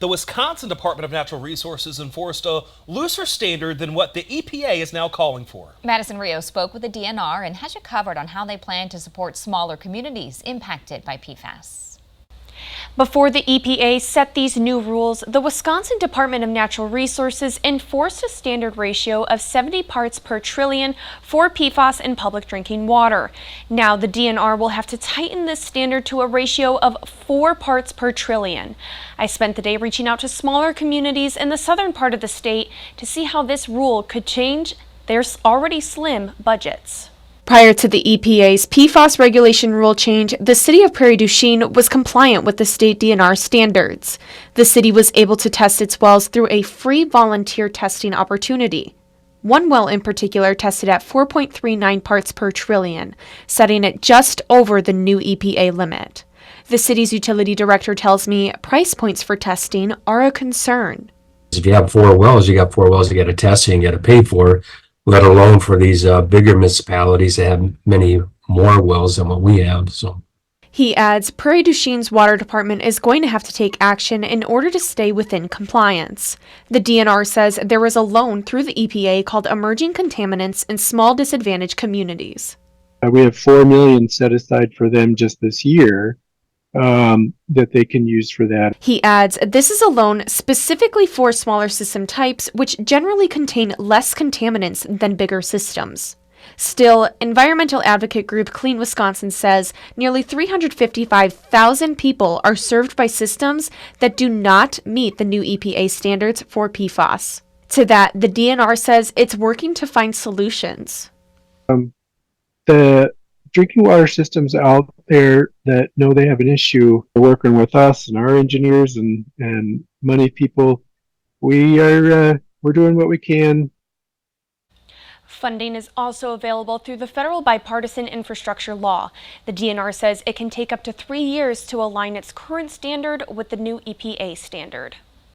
The Wisconsin Department of Natural Resources enforced a looser standard than what the EPA is now calling for. Madison Rio spoke with the DNR and has you covered on how they plan to support smaller communities impacted by PFAS. Before the EPA set these new rules, the Wisconsin Department of Natural Resources enforced a standard ratio of 70 parts per trillion for PFAS in public drinking water. Now the DNR will have to tighten this standard to a ratio of 4 parts per trillion. I spent the day reaching out to smaller communities in the southern part of the state to see how this rule could change their already slim budgets. Prior to the EPA's PFAS regulation rule change, the city of Prairie du Chien was compliant with the state DNR standards. The city was able to test its wells through a free volunteer testing opportunity. One well in particular tested at 4.39 parts per trillion, setting it just over the new EPA limit. The city's utility director tells me price points for testing are a concern. If you have 4 wells, you got 4 wells you got to test and you got to pay for, let alone for these bigger municipalities that have many more wells than what we have. So he adds Prairie du Chien's water department is going to have to take action in order to stay within compliance. The DNR says there is a loan through the EPA called Emerging Contaminants in Small Disadvantaged Communities. We have $4 million set aside for them just this year that they can use for that. He adds this is a loan specifically for smaller system types, which generally contain less contaminants than bigger systems. Still, environmental advocate group Clean Wisconsin says nearly 355,000 people are served by systems that do not meet the new EPA standards for PFAS. To that, the DNR says it's working to find solutions. The drinking water systems out there that know they have an issue are working with us and our engineers and money people. We're doing what we can. Funding is also available through the federal bipartisan infrastructure law. The DNR says it can take up to 3 years to align its current standard with the new EPA standard.